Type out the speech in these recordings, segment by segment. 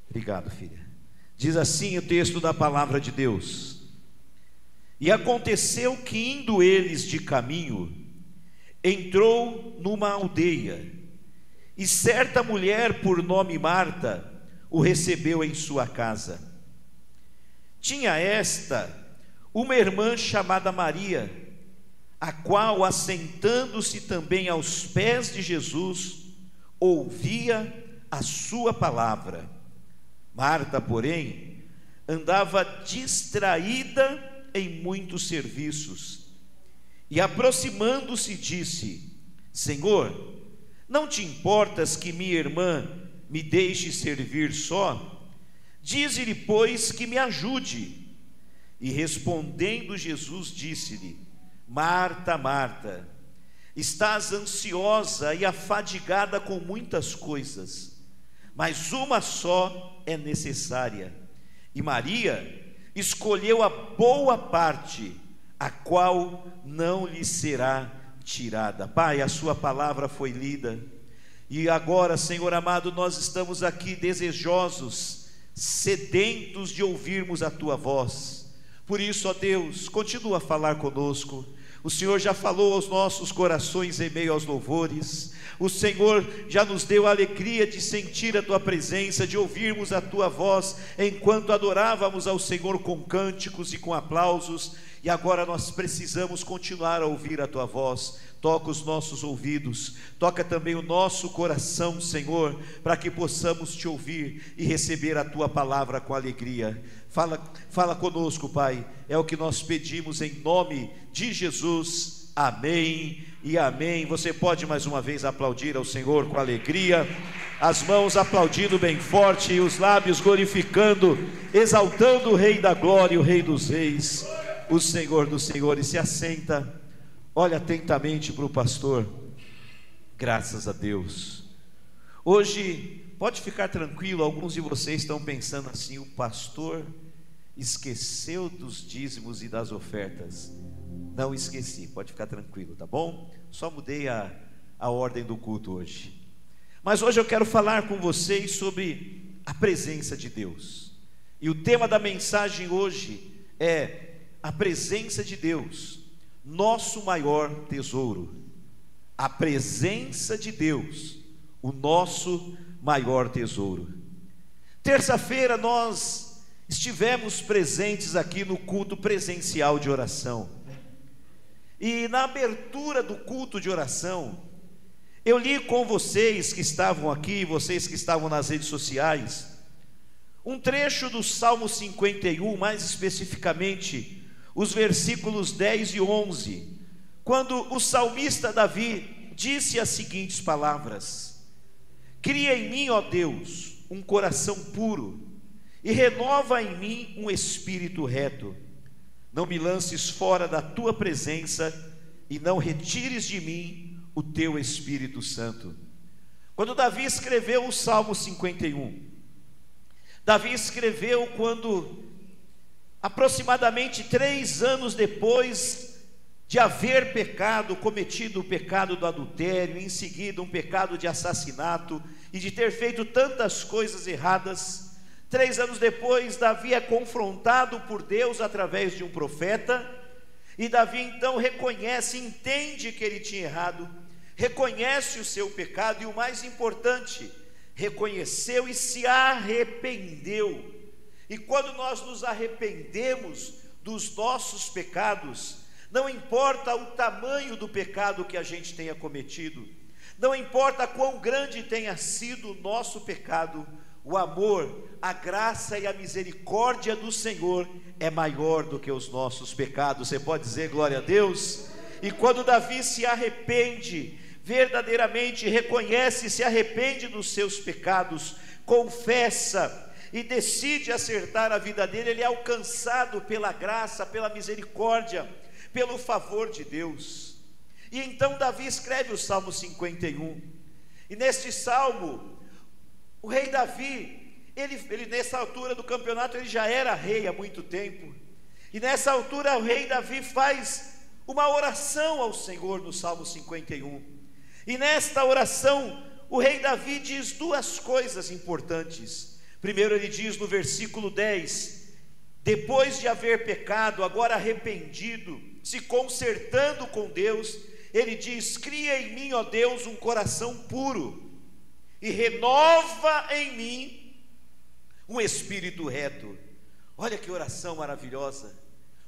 Obrigado, filha. Diz assim o texto da palavra de Deus: E aconteceu que, indo eles de caminho, entrou numa aldeia, e certa mulher por nome Marta o recebeu em sua casa. Tinha esta uma irmã chamada Maria, a qual, assentando-se também aos pés de Jesus, ouvia a sua palavra. Marta, porém, andava distraída em muitos serviços, e aproximando-se disse: Senhor, não te importas que minha irmã me deixe servir só? Dize-lhe, pois, que me ajude. E respondendo Jesus disse-lhe: Marta, Marta, estás ansiosa e afadigada com muitas coisas, mas uma só é necessária. E Maria escolheu a boa parte, a qual não lhe será tirada. Pai, a sua palavra foi lida, e agora, Senhor amado, nós estamos aqui desejosos, sedentos de ouvirmos a tua voz. Por isso, ó Deus, continua a falar conosco. O Senhor já falou aos nossos corações em meio aos louvores. O Senhor já nos deu a alegria de sentir a tua presença, de ouvirmos a tua voz enquanto adorávamos ao Senhor com cânticos e com aplausos. E agora nós precisamos continuar a ouvir a tua voz. Toca os nossos ouvidos, toca também o nosso coração, Senhor, para que possamos te ouvir e receber a tua palavra com alegria. Fala conosco, Pai, é o que nós pedimos em nome de Jesus, amém e amém. Você pode mais uma vez aplaudir ao Senhor com alegria, as mãos aplaudindo bem forte e os lábios glorificando, exaltando o Rei da glória, o Rei dos reis, o Senhor dos senhores. Se assenta, olha atentamente para o pastor. Graças a Deus. Hoje, pode ficar tranquilo, alguns de vocês estão pensando assim: o pastor esqueceu dos dízimos e das ofertas. Não esqueci, pode ficar tranquilo, tá bom? Só mudei a ordem do culto hoje. Mas hoje eu quero falar com vocês sobre a presença de Deus. E o tema da mensagem hoje é a presença de Deus, nosso maior tesouro. A presença de Deus, o nosso maior tesouro. Terça-feira nós estivemos presentes aqui no culto presencial de oração. E na abertura do culto de oração, eu li com vocês que estavam aqui, vocês que estavam nas redes sociais, um trecho do Salmo 51, mais especificamente os versículos 10 e 11, quando o salmista Davi disse as seguintes palavras: Cria em mim, ó Deus, um coração puro, e renova em mim um espírito reto. Não me lances fora da tua presença, e não retires de mim o teu Espírito Santo. Quando Davi escreveu o Salmo 51, Davi escreveu quando, aproximadamente 3 anos depois de haver pecado, cometido o pecado do adultério, em seguida um pecado de assassinato, e de ter feito tantas coisas erradas, 3 anos depois, Davi é confrontado por Deus através de um profeta, e Davi então reconhece, entende que ele tinha errado, reconhece o seu pecado, e o mais importante, reconheceu e se arrependeu. E quando nós nos arrependemos dos nossos pecados, não importa o tamanho do pecado que a gente tenha cometido, não importa quão grande tenha sido o nosso pecado, o amor, a graça e a misericórdia do Senhor é maior do que os nossos pecados. Você pode dizer glória a Deus? E quando Davi se arrepende, verdadeiramente reconhece e se arrepende dos seus pecados, confessa e decide acertar a vida dele, ele é alcançado pela graça, pela misericórdia, pelo favor de Deus. E então Davi escreve o Salmo 51, e neste salmo, o rei Davi, ele nessa altura do campeonato, ele já era rei há muito tempo, e nessa altura o rei Davi faz uma oração ao Senhor no Salmo 51, e nesta oração, o rei Davi diz 2 coisas importantes. Primeiro ele diz no versículo 10: depois de haver pecado, agora arrependido, se consertando com Deus, ele diz: cria em mim, ó Deus, um coração puro, e renova em mim um espírito reto. Olha que oração maravilhosa.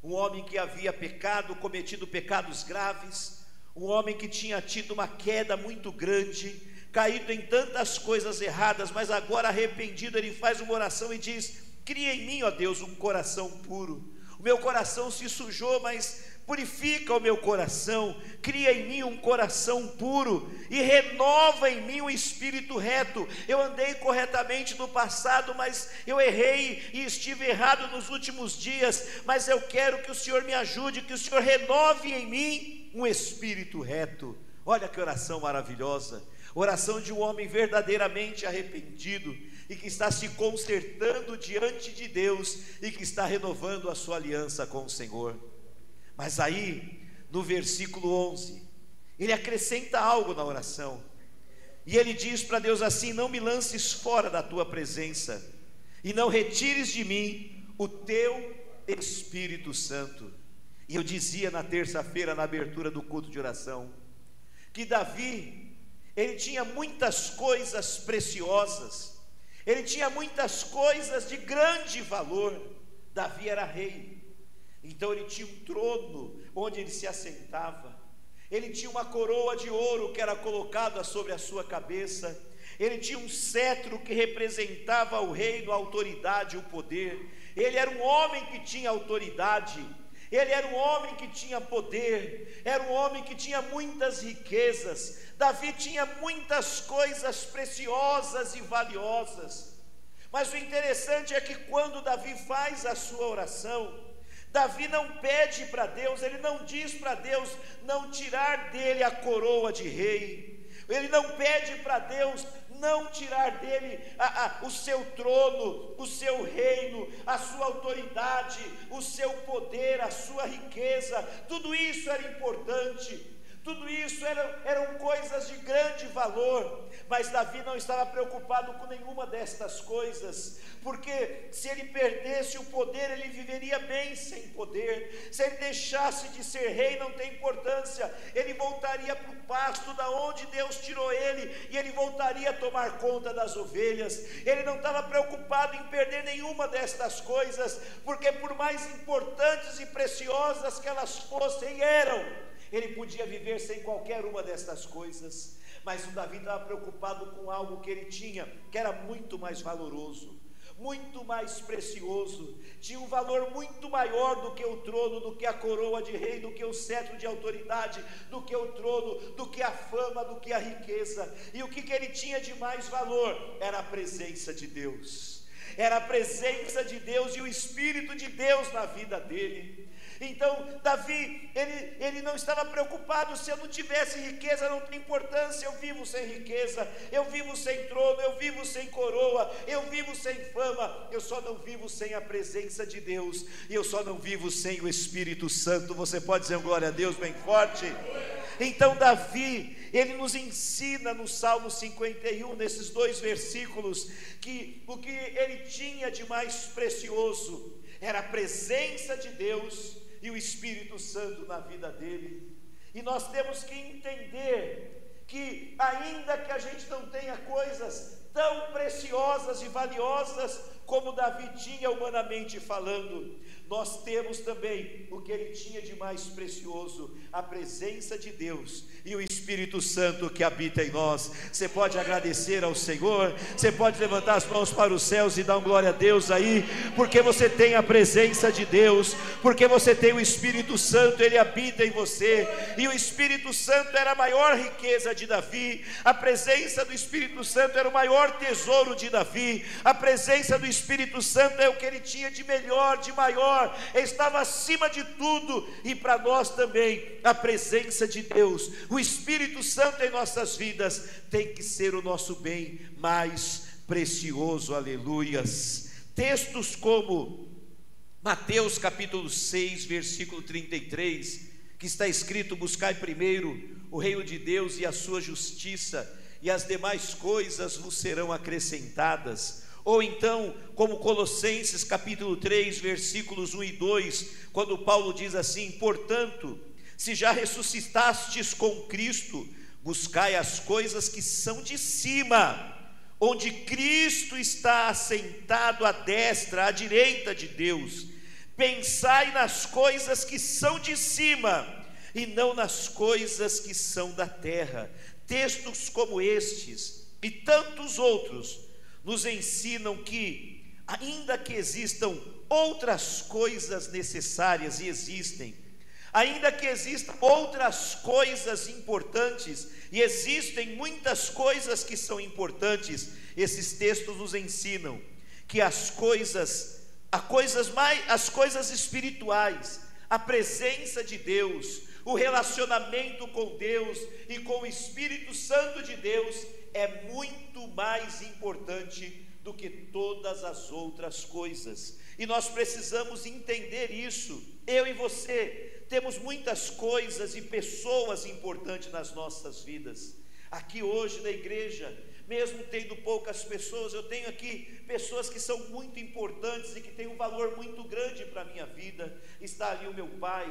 Um homem que havia pecado, cometido pecados graves, um homem que tinha tido uma queda muito grande, caído em tantas coisas erradas, mas agora arrependido, ele faz uma oração e diz: cria em mim, ó Deus, um coração puro. O meu coração se sujou, mas purifica o meu coração, cria em mim um coração puro e renova em mim um espírito reto. Eu andei corretamente no passado, mas eu errei e estive errado nos últimos dias, mas eu quero que o Senhor me ajude, que o Senhor renove em mim um espírito reto. Olha que oração maravilhosa, oração de um homem verdadeiramente arrependido e que está se consertando diante de Deus e que está renovando a sua aliança com o Senhor. Mas aí, no versículo 11, ele acrescenta algo na oração, e ele diz para Deus assim: não me lances fora da tua presença, e não retires de mim o teu Espírito Santo. E eu dizia na terça-feira, na abertura do culto de oração, que Davi, ele tinha muitas coisas preciosas, ele tinha muitas coisas de grande valor. Davi era rei, então ele tinha um trono onde ele se assentava, ele tinha uma coroa de ouro que era colocada sobre a sua cabeça, ele tinha um cetro que representava o reino, a autoridade, o poder. Ele era um homem que tinha autoridade, ele era um homem que tinha poder, era um homem que tinha muitas riquezas. Davi tinha muitas coisas preciosas e valiosas. Mas o interessante é que quando Davi faz a sua oração, Davi não pede para Deus, ele não diz para Deus não tirar dele a coroa de rei, ele não pede para Deus não tirar dele o seu trono, o seu reino, a sua autoridade, o seu poder, a sua riqueza. Tudo isso era importante, tudo isso eram coisas de grande valor, mas Davi não estava preocupado com nenhuma destas coisas, porque se ele perdesse o poder, ele viveria bem sem poder. Se ele deixasse de ser rei, não tem importância, ele voltaria para o pasto da onde Deus tirou ele, e ele voltaria a tomar conta das ovelhas. Ele não estava preocupado em perder nenhuma destas coisas, porque por mais importantes e preciosas que elas fossem, ele podia viver sem qualquer uma destas coisas. Mas o Davi estava preocupado com algo que ele tinha, que era muito mais valoroso, muito mais precioso, tinha um valor muito maior do que o trono, do que a coroa de rei, do que o cetro de autoridade, do que o trono, do que a fama, do que a riqueza. E o que ele tinha de mais valor? Era a presença de Deus, era a presença de Deus e o Espírito de Deus na vida dele. Então Davi, ele não estava preocupado: se eu não tivesse riqueza não tem importância, eu vivo sem riqueza, eu vivo sem trono, eu vivo sem coroa, eu vivo sem fama, eu só não vivo sem a presença de Deus, e eu só não vivo sem o Espírito Santo. Você pode dizer glória a Deus bem forte? Então Davi, ele nos ensina no Salmo 51, nesses 2 versículos, que o que ele tinha de mais precioso era a presença de Deus e o Espírito Santo na vida dele. E nós temos que entender que ainda que a gente não tenha coisas tão preciosas e valiosas como Davi tinha humanamente falando, nós temos também o que ele tinha de mais precioso: a presença de Deus e o Espírito Santo que habita em nós. Você pode agradecer ao Senhor, você pode levantar as mãos para os céus e dar um glória a Deus aí, porque você tem a presença de Deus, porque você tem o Espírito Santo, ele habita em você. E o Espírito Santo era a maior riqueza de Davi, a presença do Espírito Santo era o maior tesouro de Davi, a presença do Espírito Santo é o que ele tinha de melhor, de maior, estava acima de tudo. E para nós também, a presença de Deus, o Espírito Santo em nossas vidas, tem que ser o nosso bem mais precioso. Aleluias. Textos como Mateus capítulo 6, versículo 33, que está escrito: buscai primeiro o reino de Deus e a sua justiça, e as demais coisas vos serão acrescentadas. Ou então, como Colossenses capítulo 3, versículos 1 e 2, quando Paulo diz assim: portanto, se já ressuscitastes com Cristo, buscai as coisas que são de cima, onde Cristo está assentado à destra, à direita de Deus. Pensai nas coisas que são de cima, e não nas coisas que são da terra. Textos como estes e tantos outros nos ensinam que, ainda que existam outras coisas necessárias, e existem, ainda que existam outras coisas importantes, e existem muitas coisas que são importantes, esses textos nos ensinam que as coisas espirituais, a presença de Deus, o relacionamento com Deus e com o Espírito Santo de Deus é muito mais importante do que todas as outras coisas, e nós precisamos entender isso. Eu e você temos muitas coisas e pessoas importantes nas nossas vidas. Aqui hoje na igreja, mesmo tendo poucas pessoas, eu tenho aqui pessoas que são muito importantes e que têm um valor muito grande para a minha vida. Está ali o meu pai,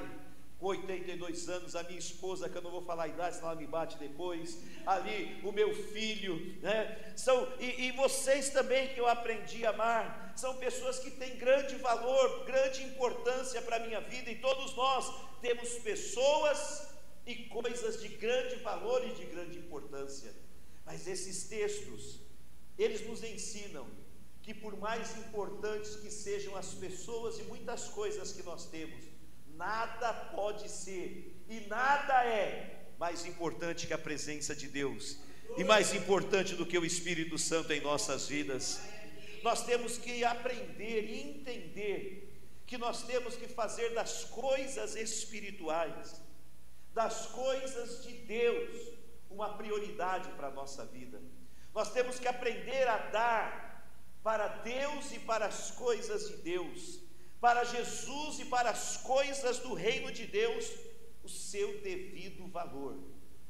com 82 anos, a minha esposa, que eu não vou falar a idade, senão ela me bate depois, ali o meu filho, né? E vocês também, que eu aprendi a amar, são pessoas que têm grande valor, grande importância para a minha vida, e todos nós temos pessoas e coisas de grande valor e de grande importância. Mas esses textos, eles nos ensinam que, por mais importantes que sejam as pessoas e muitas coisas que nós temos, nada pode ser e nada é mais importante que a presença de Deus, e mais importante do que o Espírito Santo em nossas vidas. Nós temos que aprender e entender que nós temos que fazer das coisas espirituais, das coisas de Deus, uma prioridade para a nossa vida. Nós temos que aprender a dar para Deus e para as coisas de Deus, para Jesus e para as coisas do reino de Deus, o seu devido valor.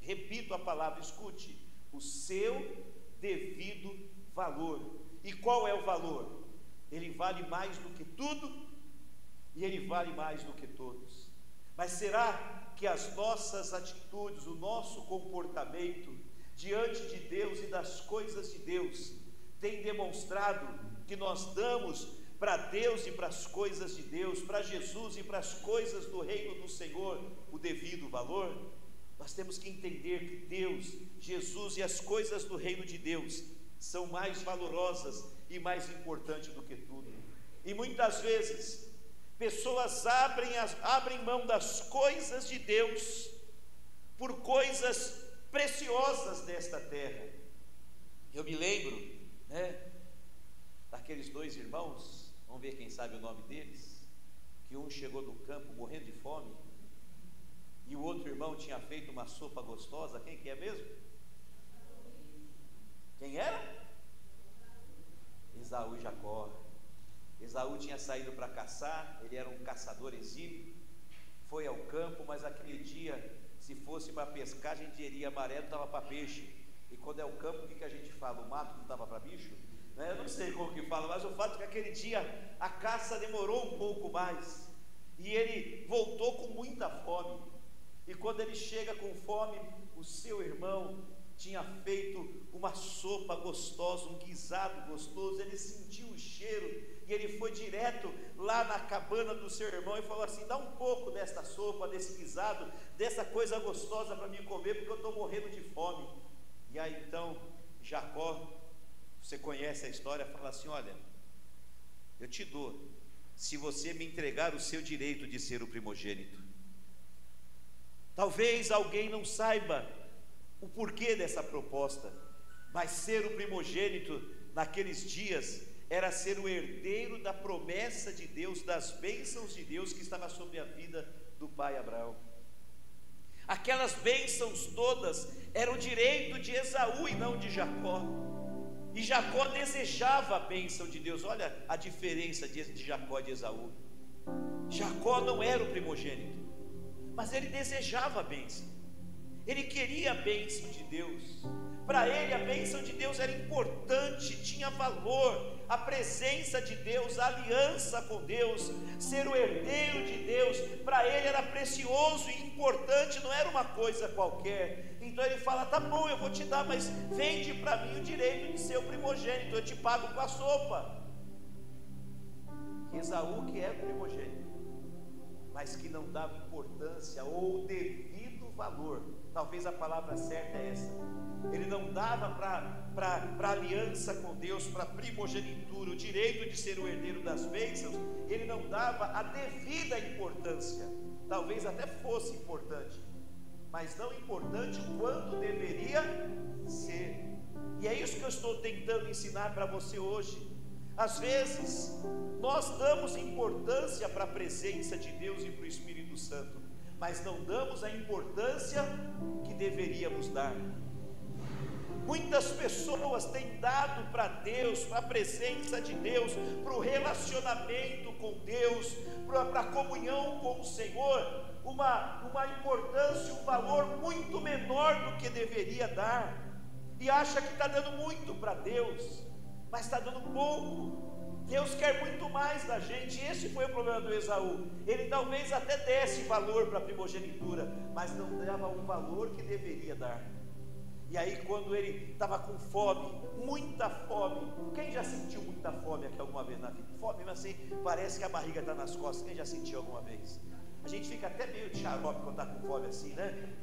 Repito a palavra, escute: o seu devido valor. E qual é o valor? Ele vale mais do que tudo, e ele vale mais do que todos. Mas será que as nossas atitudes, o nosso comportamento diante de Deus e das coisas de Deus tem demonstrado que nós damos para Deus e para as coisas de Deus, para Jesus e para as coisas do reino do Senhor, o devido valor? Nós temos que entender que Deus, Jesus e as coisas do reino de Deus são mais valorosas e mais importantes do que tudo. E muitas vezes pessoas abrem mão das coisas de Deus por coisas preciosas desta terra. Eu me lembro, daqueles dois irmãos, vamos ver quem sabe o nome deles, que um chegou do campo morrendo de fome, e o outro irmão tinha feito uma sopa gostosa. Quem que é mesmo? Quem era? Esaú e Jacó. Esaú tinha saído para caçar, ele era um caçador exímio, foi ao campo, mas aquele dia, se fosse para pescar, a gente diria maré não estava para peixe. E quando é o campo, o que a gente fala? O mato não estava para bicho? Eu não sei como que fala, mas o fato é que aquele dia a caça demorou um pouco mais, e ele voltou com muita fome. E quando ele chega com fome, o seu irmão tinha feito uma sopa gostosa, um guisado gostoso. Ele sentiu o cheiro e ele foi direto lá na cabana do seu irmão e falou assim: dá um pouco desta sopa, desse guisado, dessa coisa gostosa para mim comer, porque eu estou morrendo de fome. E aí então Jacó, você conhece a história, fala assim: olha, eu te dou, se você me entregar o seu direito de ser o primogênito. Talvez alguém não saiba o porquê dessa proposta, mas ser o primogênito naqueles dias era ser o herdeiro da promessa de Deus, das bênçãos de Deus que estava sobre a vida do pai Abraão. Aquelas bênçãos todas eram direito de Esaú e não de Jacó. E Jacó desejava a bênção de Deus. Olha a diferença de Jacó e de Esaú. Jacó não era o primogênito, mas ele desejava a bênção. Ele queria a bênção de Deus Para ele a bênção de Deus era importante, tinha valor. A presença de Deus, a aliança com Deus, ser o herdeiro de Deus, para ele era precioso e importante, não era uma coisa qualquer. Então ele fala: tá bom, eu vou te dar, mas vende para mim o direito de ser o primogênito, eu te pago com a sopa. Esaú, que era o primogênito, mas que não dava importância ou devido valor, talvez a palavra certa é essa, ele não dava para a aliança com Deus, para a primogenitura, o direito de ser o herdeiro das bênçãos, ele não dava a devida importância. Talvez até fosse importante, mas não importante quanto deveria ser. E é isso que eu estou tentando ensinar para você hoje. Às vezes nós damos importância para a presença de Deus e para o Espírito Santo, mas não damos a importância que deveríamos dar. Muitas pessoas têm dado para Deus, para a presença de Deus, para o relacionamento com Deus, para a comunhão com o Senhor, uma importância, um valor muito menor do que deveria dar, e acha que está dando muito para Deus, mas está dando pouco. Deus quer muito mais da gente. Esse foi o problema do Esaú. Ele talvez até desse valor para a primogenitura, mas não dava o valor que deveria dar. E aí, quando ele estava com fome, muita fome, quem já sentiu muita fome aqui alguma vez na vida? Fome, mas assim, parece que a barriga está nas costas. Quem já sentiu alguma vez? A gente fica até meio de xarope quando está com fome assim, né?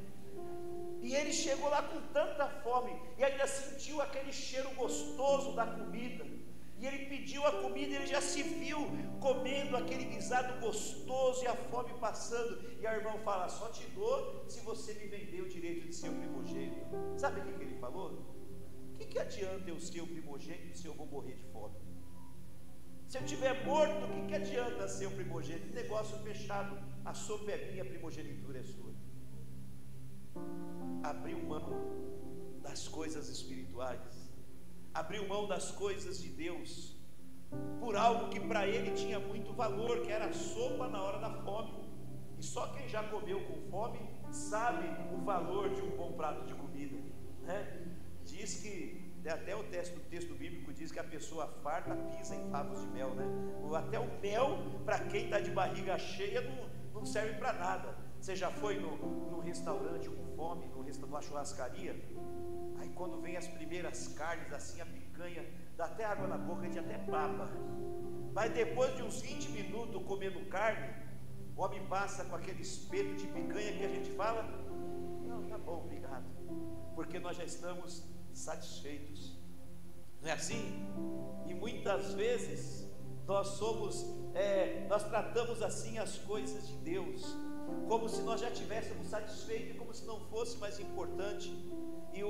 E ele chegou lá com tanta fome, e ainda sentiu aquele cheiro gostoso da comida, e ele pediu a comida, ele já se viu comendo aquele guisado gostoso, e a fome passando, e a irmã fala: só te dou se você me vender o direito de ser o primogênito. Sabe o que ele falou? O que adianta eu ser o primogênito se eu vou morrer de fome? Se eu estiver morto, o que adianta ser o primogênito? Negócio fechado, a sopa é minha, a primogenitura é sua. Abriu mão das coisas espirituais, abriu mão das coisas de Deus, por algo que para ele tinha muito valor, que era a sopa na hora da fome. E só quem já comeu com fome sabe o valor de um bom prato de comida, né? Diz que, até o texto bíblico diz que a pessoa farta pisa em favos de mel, né? Até o mel, para quem está de barriga cheia, não serve para nada. Você já foi num restaurante com fome, numa churrascaria? Aí quando vem as primeiras carnes, assim, a picanha, dá até água na boca, a gente até baba. Mas depois de uns 20 minutos comendo carne, o homem passa com aquele espeto de picanha que a gente fala: não, tá bom, obrigado, porque nós já estamos satisfeitos. Não é assim? E muitas vezes nós tratamos assim as coisas de Deus, como se nós já tivéssemos satisfeito, como se não fosse mais importante. E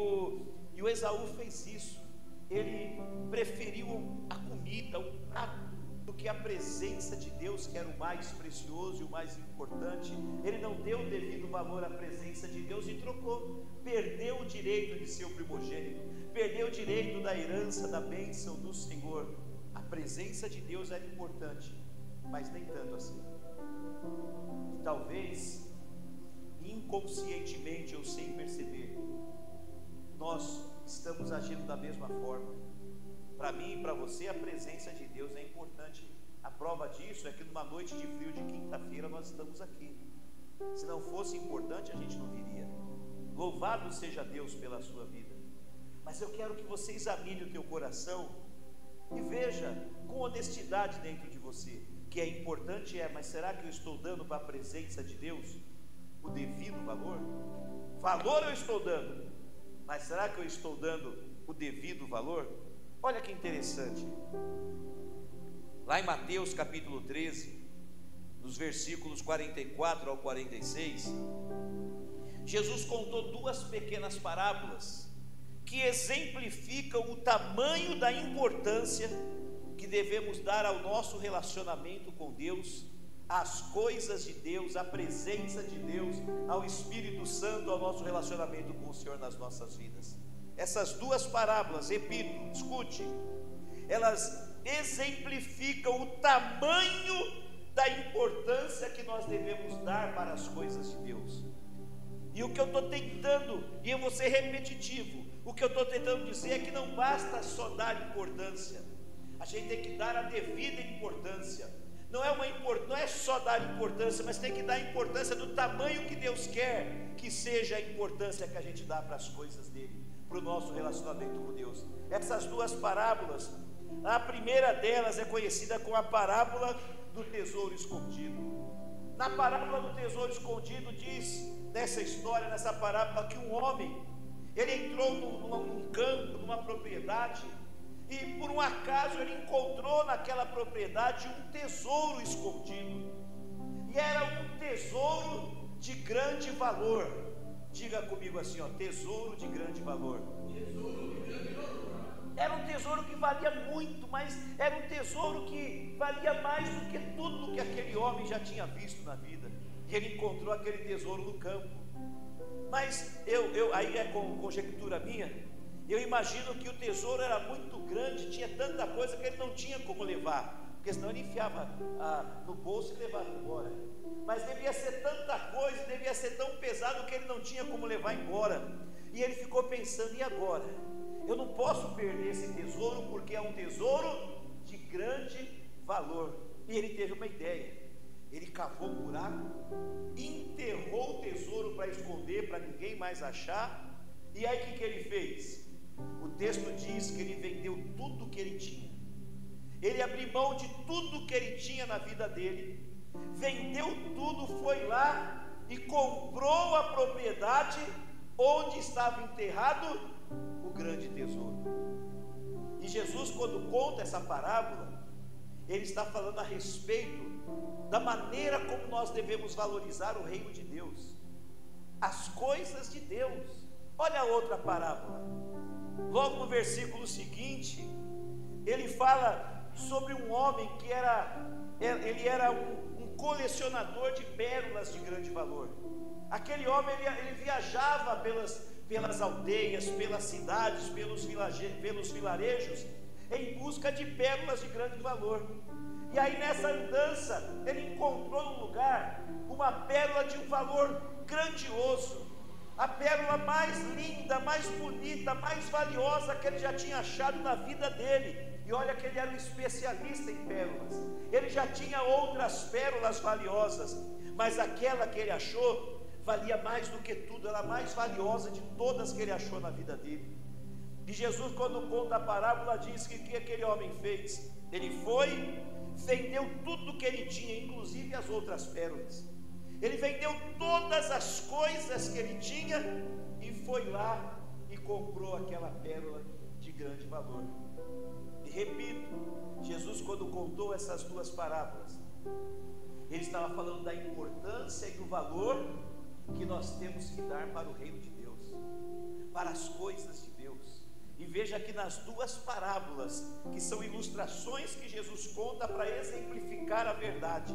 o Esaú fez isso. Ele preferiu a comida, o prato, do que a presença de Deus, que era o mais precioso e o mais importante. Ele não deu o devido valor à presença de Deus e trocou, perdeu o direito de ser o primogênito, perdeu o direito da herança, da bênção do Senhor. A presença de Deus era importante, mas nem tanto assim. E talvez inconscientemente ou sem perceber, nós estamos agindo da mesma forma. Para mim e para você, a presença de Deus é importante. A prova disso é que numa noite de frio de quinta-feira nós estamos aqui. Se não fosse importante, a gente não viria. Louvado seja Deus pela sua vida. Mas eu quero que você examine o teu coração e veja com honestidade dentro de você, que é importante, mas será que eu estou dando para a presença de Deus o devido valor? Valor eu estou dando, mas será que eu estou dando o devido valor? Olha que interessante, lá em Mateus capítulo 13, nos versículos 44 ao 46, Jesus contou duas pequenas parábolas que exemplificam o tamanho da importância que devemos dar ao nosso relacionamento com Deus, às coisas de Deus, à presença de Deus, ao Espírito Santo, ao nosso relacionamento com o Senhor nas nossas vidas. Essas duas parábolas, repito, escute, elas exemplificam o tamanho da importância que nós devemos dar para as coisas de Deus. E o que eu estou tentando, e eu vou ser repetitivo, O que eu estou tentando dizer é que não basta só dar importância, a gente tem que dar a devida importância. Não é só dar importância, mas tem que dar importância do tamanho que Deus quer que seja a importância que a gente dá para as coisas dele, para o nosso relacionamento com Deus. Essas duas parábolas, a primeira delas é conhecida como a parábola do tesouro escondido. Na parábola do tesouro escondido diz, nessa história, nessa parábola, que um homem, ele entrou num campo, numa propriedade, e por um acaso ele encontrou naquela propriedade um tesouro escondido, e era um tesouro de grande valor. Diga comigo assim, ó, tesouro de grande valor. Era um tesouro que valia muito, mas era um tesouro que valia mais do que tudo que aquele homem já tinha visto na vida. E ele encontrou aquele tesouro no campo. Mas aí é conjectura minha, eu imagino que o tesouro era muito grande, tinha tanta coisa que ele não tinha como levar, porque senão ele enfiava no bolso e levava embora. Mas devia ser tanta coisa, devia ser tão pesado que ele não tinha como levar embora. E ele ficou pensando, e agora? Eu não posso perder esse tesouro, porque é um tesouro de grande valor. E ele teve uma ideia, ele cavou um buraco, enterrou o tesouro para esconder, para ninguém mais achar. E aí o que ele fez? O texto diz que ele vendeu tudo que ele tinha, ele abriu mão de tudo que ele tinha na vida dele, vendeu tudo, foi lá e comprou a propriedade onde estava enterrado o grande tesouro. E Jesus, quando conta essa parábola, ele está falando a respeito da maneira como nós devemos valorizar o reino de Deus, as coisas de Deus. Olha a outra parábola, logo no versículo seguinte, ele fala sobre um homem que ele era um colecionador de pérolas de grande valor. Aquele homem, ele viajava pelas aldeias, pelas cidades, pelos vilarejos, em busca de pérolas de grande valor. E aí nessa andança, ele encontrou num lugar uma pérola de um valor grandioso, a pérola mais linda, mais bonita, mais valiosa que ele já tinha achado na vida dele. E olha que ele era um especialista em pérolas, ele já tinha outras pérolas valiosas, mas aquela que ele achou valia mais do que tudo, era a mais valiosa de todas que ele achou na vida dele. E Jesus, quando conta a parábola, diz que o que aquele homem fez? Ele foi, vendeu tudo que ele tinha, inclusive as outras pérolas. Ele vendeu todas as coisas que ele tinha e foi lá e comprou aquela pérola de grande valor. E repito, Jesus, quando contou essas duas parábolas, ele estava falando da importância e do valor que nós temos que dar para o reino de Deus, para as coisas de Deus. E veja que nas duas parábolas, que são ilustrações que Jesus conta para exemplificar a verdade,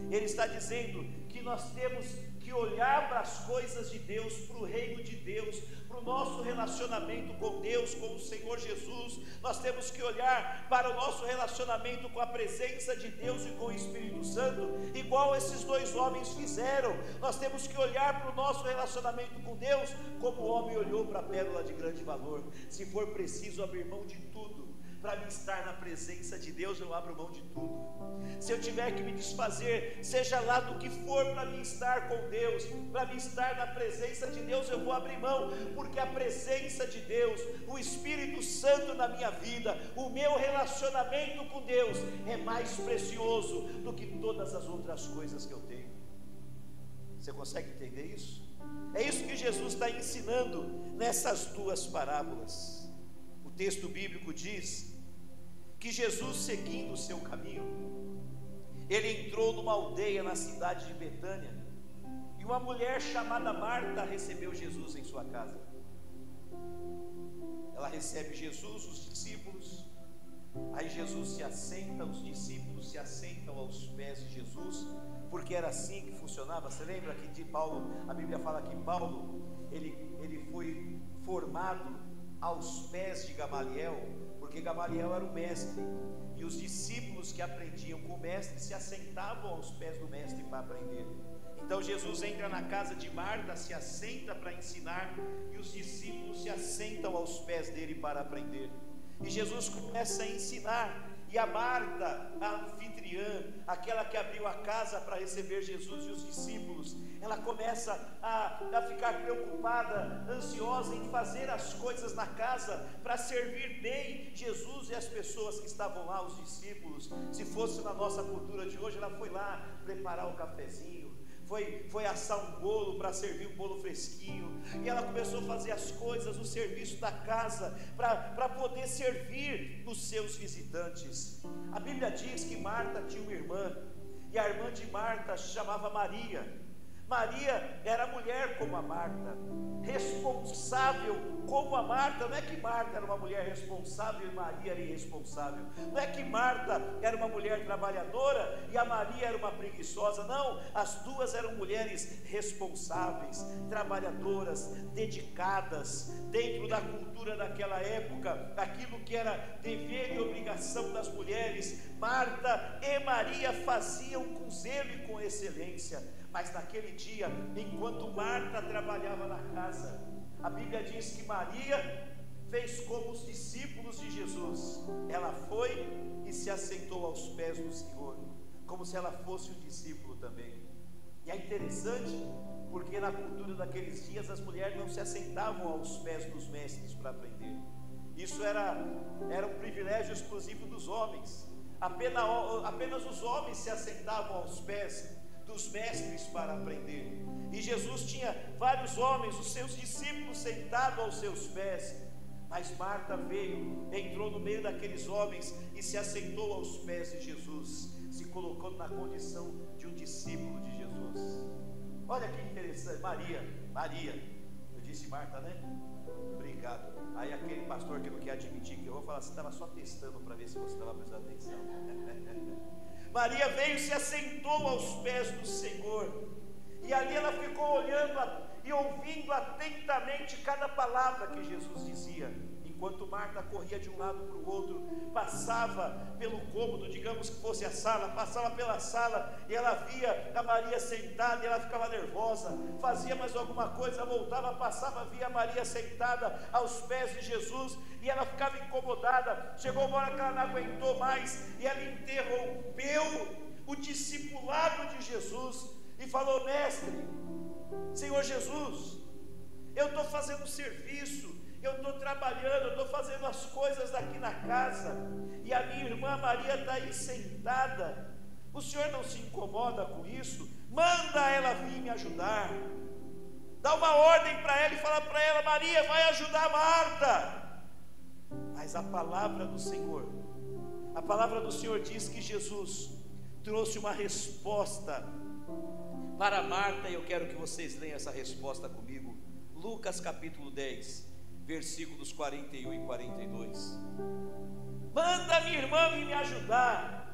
ele está dizendo que nós temos que olhar para as coisas de Deus, para o reino de Deus, para o nosso relacionamento com Deus, com o Senhor Jesus. Nós temos que olhar para o nosso relacionamento com a presença de Deus e com o Espírito Santo, igual esses dois homens fizeram. Nós temos que olhar para o nosso relacionamento com Deus, como o homem olhou para a pérola de grande valor. Se for preciso abrir mão de tudo para me estar na presença de Deus, eu abro mão de tudo. Se eu tiver que me desfazer, seja lá do que for, para me estar com Deus, para me estar na presença de Deus, eu vou abrir mão, porque a presença de Deus, o Espírito Santo na minha vida, o meu relacionamento com Deus é mais precioso do que todas as outras coisas que eu tenho. Você consegue entender isso? É isso que Jesus está ensinando nessas duas parábolas. O texto bíblico diz que Jesus, seguindo o seu caminho, ele entrou numa aldeia na cidade de Betânia, e uma mulher chamada Marta recebeu Jesus em sua casa. Ela recebe Jesus, os discípulos, aí Jesus se assenta, os discípulos se assentam aos pés de Jesus, porque era assim que funcionava. Você lembra que de Paulo, a Bíblia fala que Paulo, ele foi formado aos pés de Gamaliel, porque Gamaliel era o mestre, e os discípulos que aprendiam com o mestre se assentavam aos pés do mestre para aprender. Então Jesus entra na casa de Marta, se assenta para ensinar, e os discípulos se assentam aos pés dele para aprender. E Jesus começa a ensinar, e a Marta, a anfitriã, aquela que abriu a casa para receber Jesus e os discípulos, ela começa a ficar preocupada, ansiosa em fazer as coisas na casa, para servir bem Jesus e as pessoas que estavam lá, os discípulos. Se fosse na nossa cultura de hoje, ela foi lá preparar o cafezinho, foi assar um bolo para servir um bolo fresquinho, e ela começou a fazer as coisas, o serviço da casa, para poder servir os seus visitantes. A Bíblia diz que Marta tinha uma irmã, e a irmã de Marta se chamava Maria. Maria era mulher como a Marta, responsável como a Marta. Não é que Marta era uma mulher responsável e Maria era irresponsável, não é que Marta era uma mulher trabalhadora e a Maria era uma preguiçosa, não, as duas eram mulheres responsáveis, trabalhadoras, dedicadas, dentro da cultura daquela época, aquilo que era dever e obrigação das mulheres, Marta e Maria faziam com zelo e com excelência. Mas naquele dia, enquanto Marta trabalhava na casa, a Bíblia diz que Maria fez como os discípulos de Jesus. Ela foi e se assentou aos pés do Senhor, como se ela fosse um discípulo também. E é interessante, porque na cultura daqueles dias as mulheres não se assentavam aos pés dos mestres para aprender. Isso era um privilégio exclusivo dos homens. Apenas os homens se assentavam aos pés dos mestres para aprender. E Jesus tinha vários homens, os seus discípulos, sentados aos seus pés. Mas Marta veio, entrou no meio daqueles homens e se assentou aos pés de Jesus, se colocando na condição de um discípulo de Jesus. Olha que interessante. Maria, eu disse Marta, né? Obrigado. Aí aquele pastor que não quer admitir que eu vou falar, você estava só testando para ver se você estava prestando atenção. Maria veio e se assentou aos pés do Senhor, e ali ela ficou olhando e ouvindo atentamente cada palavra que Jesus dizia, enquanto Marta corria de um lado para o outro, passava pelo cômodo, digamos que fosse a sala, passava pela sala, e ela via a Maria sentada, e ela ficava nervosa, fazia mais alguma coisa, voltava, passava, via a Maria sentada aos pés de Jesus, e ela ficava incomodada. Chegou uma hora que ela não aguentou mais, e ela interrompeu o discipulado de Jesus, e falou: mestre, Senhor Jesus, eu estou fazendo serviço, eu estou trabalhando, eu estou fazendo as coisas aqui na casa, e a minha irmã Maria está aí sentada, o Senhor não se incomoda com isso? Manda ela vir me ajudar, dá uma ordem para ela e fala para ela: Maria, vai ajudar Marta. Mas a palavra do Senhor diz que Jesus trouxe uma resposta para Marta, e eu quero que vocês leiam essa resposta comigo. Lucas capítulo 10, versículos 41 e 42. Manda minha irmã vir me ajudar.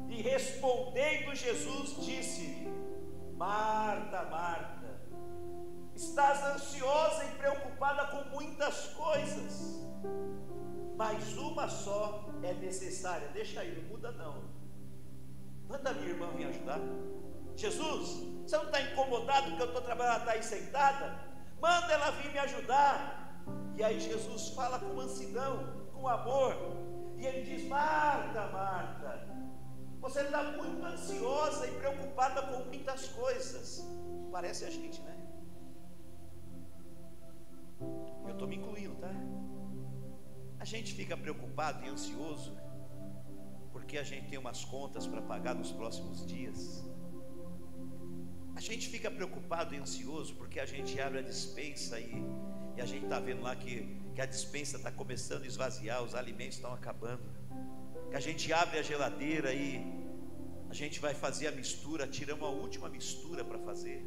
E respondendo Jesus, disse-lhe: Marta, Marta, estás ansiosa e preocupada com muitas coisas, mas uma só é necessária. Deixa aí, não muda não. Manda minha irmã vir ajudar. Jesus, você não está incomodado porque eu estou trabalhando, ela está aí sentada? Manda ela vir me ajudar. E aí Jesus fala com mansidão, com amor, e ele diz: Marta, Marta, você está muito ansiosa e preocupada com muitas coisas. Parece a gente, né? Eu estou me incluindo, tá? A gente fica preocupado e ansioso porque a gente tem umas contas para pagar nos próximos dias. A gente fica preocupado e ansioso porque a gente abre a despensa e a gente está vendo lá que a despensa está começando a esvaziar, os alimentos estão acabando. Que a gente abre a geladeira e a gente vai fazer a mistura, tiramos a última mistura para fazer.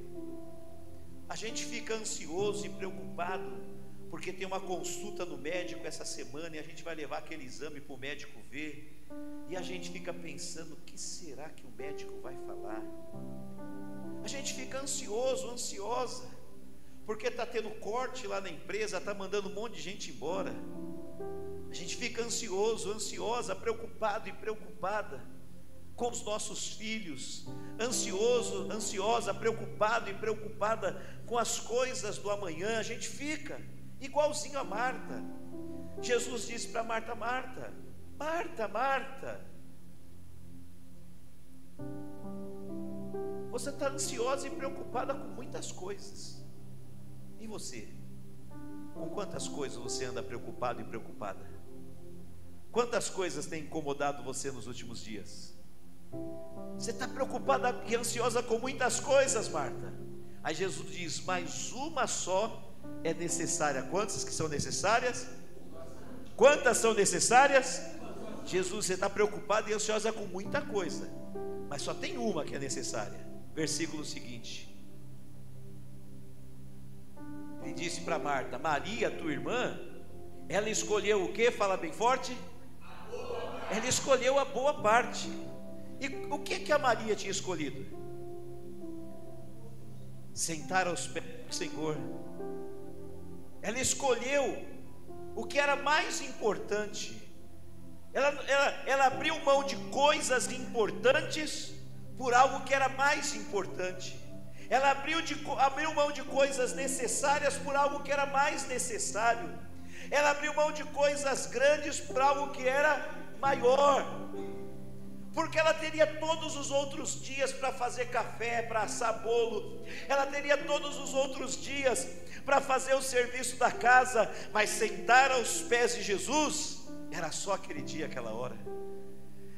A gente fica ansioso e preocupado porque tem uma consulta no médico essa semana e a gente vai levar aquele exame para o médico ver, e a gente fica pensando: o que será que o médico vai falar? A gente fica ansioso, ansiosa, porque está tendo corte lá na empresa, está mandando um monte de gente embora. A gente fica ansioso, ansiosa, preocupado e preocupada, com os nossos filhos, ansiosa, preocupado e preocupada com as coisas do amanhã, a gente fica igualzinho a Marta. Jesus disse para Marta: Marta, Marta, Marta, você está ansiosa e preocupada com muitas coisas. E você? Com quantas coisas você anda preocupado e preocupada? Quantas coisas têm incomodado você nos últimos dias? Você está preocupada e ansiosa com muitas coisas, Marta. Aí Jesus diz: mas uma só é necessária. Quantas que são necessárias? Quantas são necessárias? Jesus, você está preocupada e ansiosa com muita coisa, mas só tem uma que é necessária. Versículo seguinte: ele disse para Marta: Maria, tua irmã, ela escolheu o que? Fala bem forte. Ela escolheu a boa parte. E o que a Maria tinha escolhido? Sentar aos pés do Senhor. Ela escolheu o que era mais importante. Ela abriu mão de coisas importantes por algo que era mais importante. Ela abriu mão de coisas necessárias por algo que era mais necessário. Ela abriu mão de coisas grandes por algo que era maior, porque ela teria todos os outros dias para fazer café, para assar bolo, ela teria todos os outros dias para fazer o serviço da casa, mas sentar aos pés de Jesus era só aquele dia, aquela hora.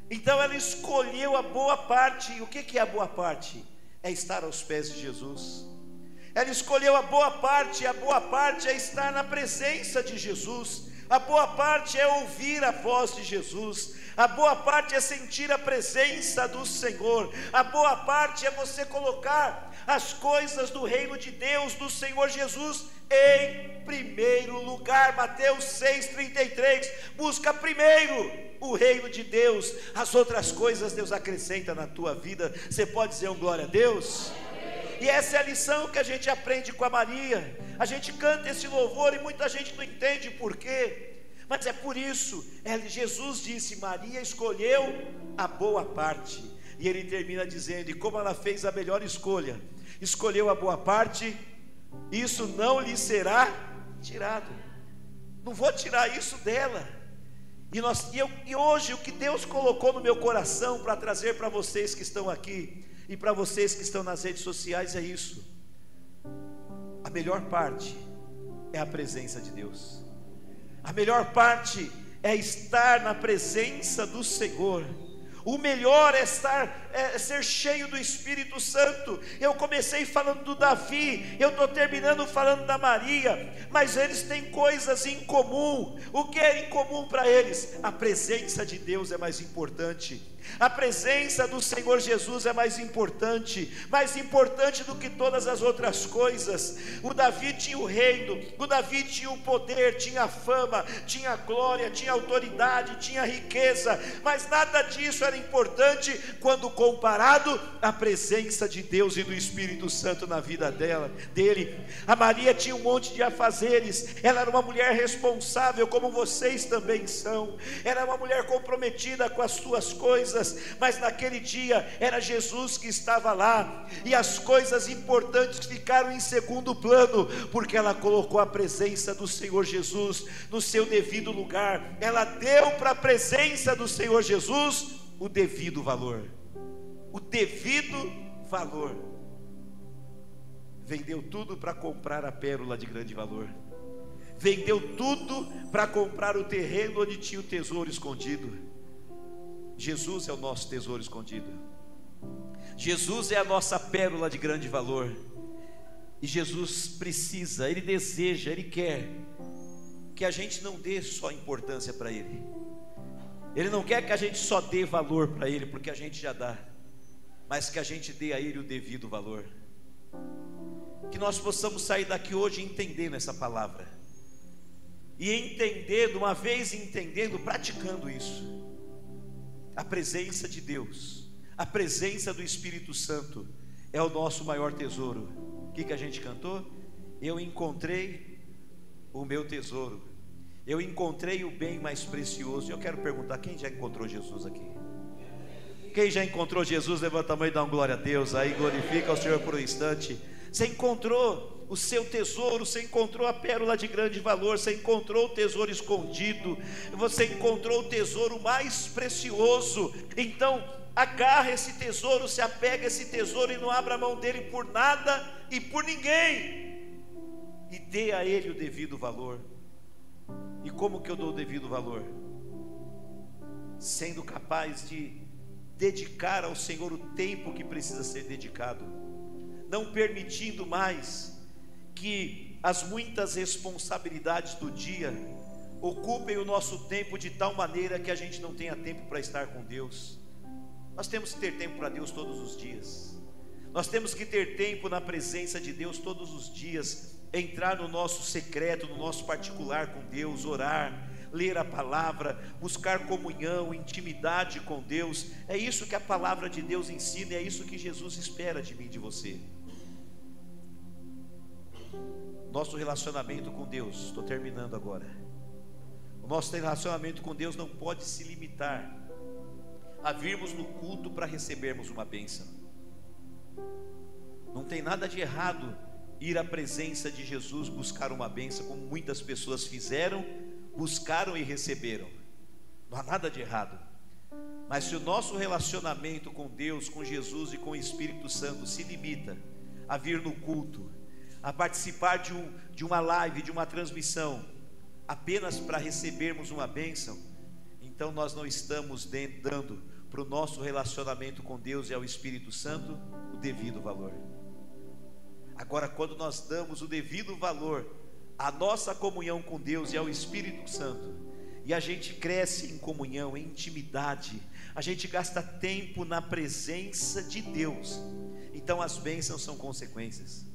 Então ela escolheu a boa parte. E o que é a boa parte? É estar aos pés de Jesus. Ela escolheu a boa parte. A boa parte é estar na presença de Jesus. A boa parte é ouvir a voz de Jesus. A boa parte é sentir a presença do Senhor. A boa parte é você colocar as coisas do reino de Deus, do Senhor Jesus, em primeiro lugar. Mateus 6,33. Busca primeiro o reino de Deus, as outras coisas Deus acrescenta na tua vida. Você pode dizer um glória a Deus? E essa é a lição que a gente aprende com a Maria. A gente canta esse louvor e muita gente não entende por quê, mas é por isso. Jesus disse: Maria escolheu a boa parte. E ele termina dizendo: e como ela fez a melhor escolha, escolheu a boa parte, isso não lhe será tirado. Não vou tirar isso dela. E hoje o que Deus colocou no meu coração para trazer para vocês que estão aqui e para vocês que estão nas redes sociais é isso: a melhor parte é a presença de Deus. A melhor parte é estar na presença do Senhor. O melhor é ser cheio do Espírito Santo. Eu comecei falando do Davi, eu estou terminando falando da Maria, mas eles têm coisas em comum. O que é em comum para eles? A presença de Deus é mais importante. A presença do Senhor Jesus é mais importante do que todas as outras coisas. O Davi tinha o reino, o Davi tinha o poder, tinha a fama, tinha a glória, tinha a autoridade, tinha a riqueza, mas nada disso era importante quando comparado à presença de Deus e do Espírito Santo na vida dele. A Maria tinha um monte de afazeres, ela era uma mulher responsável, como vocês também são. Era uma mulher comprometida com as suas coisas, mas naquele dia era Jesus que estava lá, e as coisas importantes ficaram em segundo plano, porque ela colocou a presença do Senhor Jesus no seu devido lugar. Ela deu para a presença do Senhor Jesus o devido valor. O devido valor. Vendeu tudo para comprar a pérola de grande valor. Vendeu tudo para comprar o terreno onde tinha o tesouro escondido. Jesus é o nosso tesouro escondido. Jesus é a nossa pérola de grande valor. E Jesus precisa, Ele deseja, Ele quer que a gente não dê só importância para Ele. Ele não quer que a gente só dê valor para Ele, porque a gente já dá, mas que a gente dê a Ele o devido valor. Que nós possamos sair daqui hoje entendendo essa palavra, e entendendo, uma vez entendendo, praticando isso. A presença de Deus, a presença do Espírito Santo é o nosso maior tesouro. O que a gente cantou? Eu encontrei o meu tesouro, eu encontrei o bem mais precioso. Eu quero perguntar: quem já encontrou Jesus aqui? Quem já encontrou Jesus, levanta a mão e dá um glória a Deus aí, glorifica o Senhor por um instante. Você encontrou o seu tesouro, você encontrou a pérola de grande valor, você encontrou o tesouro escondido, você encontrou o tesouro mais precioso. Então agarra esse tesouro, se apega a esse tesouro e não abra a mão dele por nada e por ninguém, e dê a ele o devido valor. E como que eu dou o devido valor? Sendo capaz de dedicar ao Senhor o tempo que precisa ser dedicado, não permitindo mais que as muitas responsabilidades do dia ocupem o nosso tempo de tal maneira que a gente não tenha tempo para estar com Deus. Nós temos que ter tempo para Deus todos os dias. Nós temos que ter tempo na presença de Deus todos os dias, entrar no nosso secreto, no nosso particular com Deus, orar, ler a palavra, buscar comunhão, intimidade com Deus. É isso que a palavra de Deus ensina, é isso que Jesus espera de mim e de você. Nosso relacionamento com Deus, estou terminando agora. O nosso relacionamento com Deus não pode se limitar a virmos no culto para recebermos uma bênção. Não tem nada de errado ir à presença de Jesus buscar uma bênção, como muitas pessoas fizeram, buscaram e receberam. Não há nada de errado. Mas se o nosso relacionamento com Deus, com Jesus e com o Espírito Santo se limita a vir no culto, a participar de uma live, de uma transmissão, apenas para recebermos uma bênção, então nós não estamos dando para o nosso relacionamento com Deus e ao Espírito Santo o devido valor. Agora, quando nós damos o devido valor à nossa comunhão com Deus e ao Espírito Santo, e a gente cresce em comunhão, em intimidade, a gente gasta tempo na presença de Deus, então as bênçãos são consequências.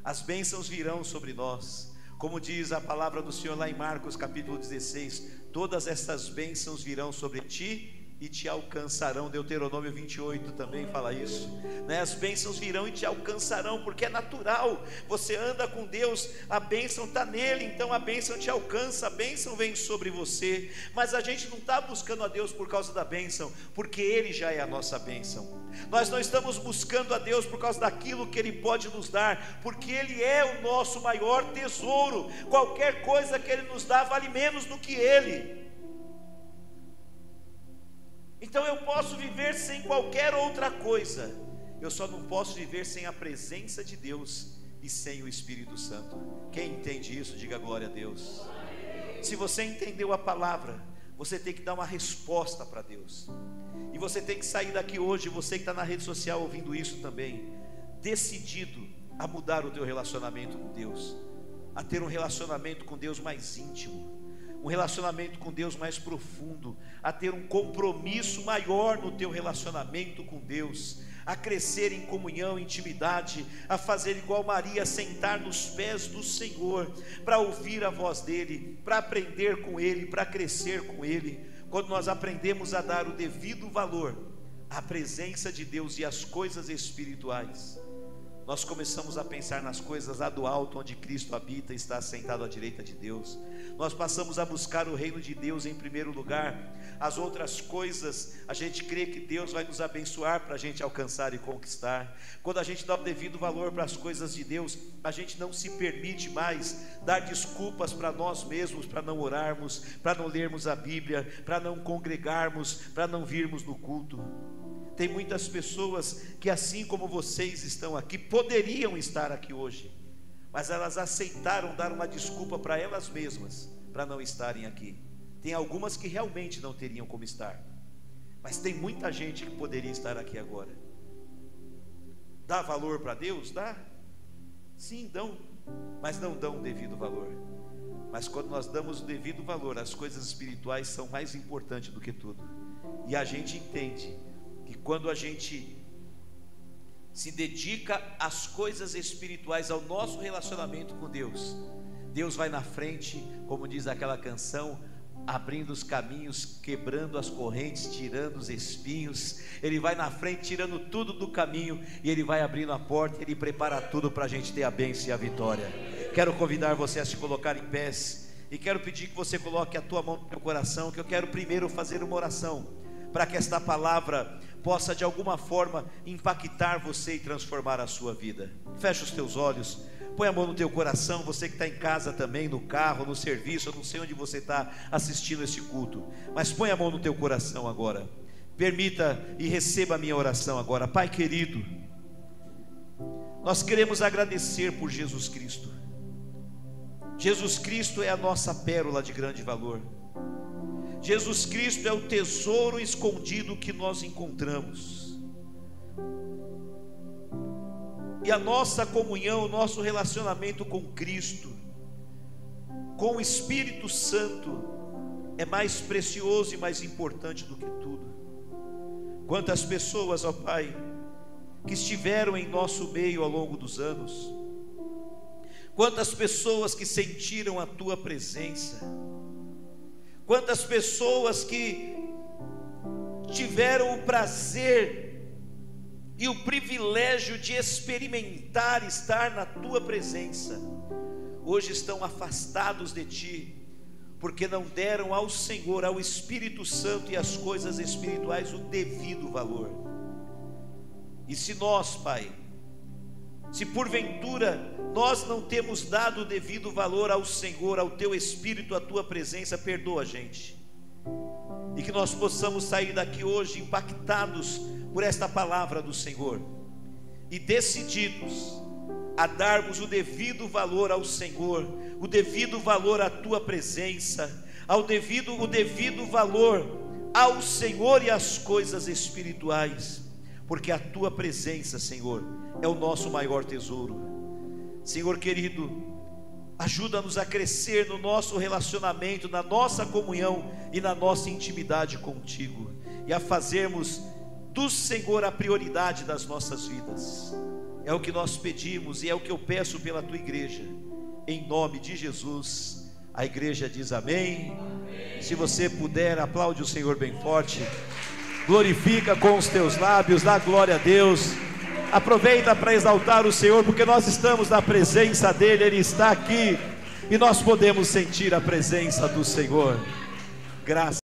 As bênçãos virão sobre nós, como diz a palavra do Senhor lá em Marcos capítulo 16: todas essas bênçãos virão sobre ti e te alcançarão. Deuteronômio 28 também fala isso, né? As bênçãos virão e te alcançarão, porque é natural. Você anda com Deus, a bênção está nele, então a bênção te alcança, a bênção vem sobre você. Mas a gente não está buscando a Deus por causa da bênção, porque Ele já é a nossa bênção. Nós não estamos buscando a Deus por causa daquilo que Ele pode nos dar, porque Ele é o nosso maior tesouro. Qualquer coisa que Ele nos dá vale menos do que Ele. Então eu posso viver sem qualquer outra coisa, eu só não posso viver sem a presença de Deus e sem o Espírito Santo. Quem entende isso, diga glória a Deus. Se você entendeu a palavra, você tem que dar uma resposta para Deus. E você tem que sair daqui hoje, você que está na rede social ouvindo isso também, decidido a mudar o teu relacionamento com Deus, a ter um relacionamento com Deus mais íntimo, um relacionamento com Deus mais profundo, a ter um compromisso maior no teu relacionamento com Deus, a crescer em comunhão, intimidade, a fazer igual Maria, sentar nos pés do Senhor, para ouvir a voz dEle, para aprender com Ele, para crescer com Ele. Quando nós aprendemos a dar o devido valor à presença de Deus e às coisas espirituais, nós começamos a pensar nas coisas lá do alto, onde Cristo habita e está sentado à direita de Deus. Nós passamos a buscar o reino de Deus em primeiro lugar. As outras coisas, a gente crê que Deus vai nos abençoar para a gente alcançar e conquistar. Quando a gente dá o devido valor para as coisas de Deus, a gente não se permite mais dar desculpas para nós mesmos, para não orarmos, para não lermos a Bíblia, para não congregarmos, para não virmos no culto. Tem muitas pessoas que, assim como vocês estão aqui, poderiam estar aqui hoje, mas elas aceitaram dar uma desculpa para elas mesmas, para não estarem aqui. Tem algumas que realmente não teriam como estar, mas tem muita gente que poderia estar aqui agora. Dá valor para Deus? Dá? Sim, dão, mas não dão o devido valor. Mas quando nós damos o devido valor, as coisas espirituais são mais importantes do que tudo. E a gente entende que quando a gente se dedica às coisas espirituais, ao nosso relacionamento com Deus, Deus vai na frente, como diz aquela canção, abrindo os caminhos, quebrando as correntes, tirando os espinhos. Ele vai na frente, tirando tudo do caminho, e Ele vai abrindo a porta, Ele prepara tudo para a gente ter a bênção e a vitória. Quero convidar você a se colocar em pés, e quero pedir que você coloque a tua mão no teu coração, que eu quero primeiro fazer uma oração, para que esta palavra possa de alguma forma impactar você e transformar a sua vida. Fecha os teus olhos, põe a mão no teu coração, você que está em casa também, no carro, no serviço, eu não sei onde você está assistindo este culto, mas põe a mão no teu coração agora, permita e receba a minha oração agora. Pai querido, nós queremos agradecer por Jesus Cristo. Jesus Cristo é a nossa pérola de grande valor. Jesus Cristo é o tesouro escondido que nós encontramos. E a nossa comunhão, o nosso relacionamento com Cristo, com o Espírito Santo, é mais precioso e mais importante do que tudo. Quantas pessoas, ó Pai, que estiveram em nosso meio ao longo dos anos, quantas pessoas que sentiram a Tua presença, quantas pessoas que tiveram o prazer e o privilégio de experimentar estar na Tua presença, hoje estão afastados de Ti, porque não deram ao Senhor, ao Espírito Santo e às coisas espirituais o devido valor. E se nós, Pai, se porventura nós não temos dado o devido valor ao Senhor, ao Teu Espírito, à Tua presença, perdoa a gente, e que nós possamos sair daqui hoje impactados por esta palavra do Senhor, e decididos a darmos o devido valor ao Senhor, o devido valor à Tua presença, o devido valor ao Senhor e às coisas espirituais, porque a Tua presença, Senhor, é o nosso maior tesouro. Senhor querido, ajuda-nos a crescer no nosso relacionamento, na nossa comunhão e na nossa intimidade contigo, e a fazermos do Senhor a prioridade das nossas vidas. É o que nós pedimos e é o que eu peço pela Tua igreja, em nome de Jesus. A igreja diz amém. Se você puder, aplaude o Senhor bem forte, glorifica com os teus lábios, dá glória a Deus. Aproveita para exaltar o Senhor, porque nós estamos na presença dEle, Ele está aqui, e nós podemos sentir a presença do Senhor. Graças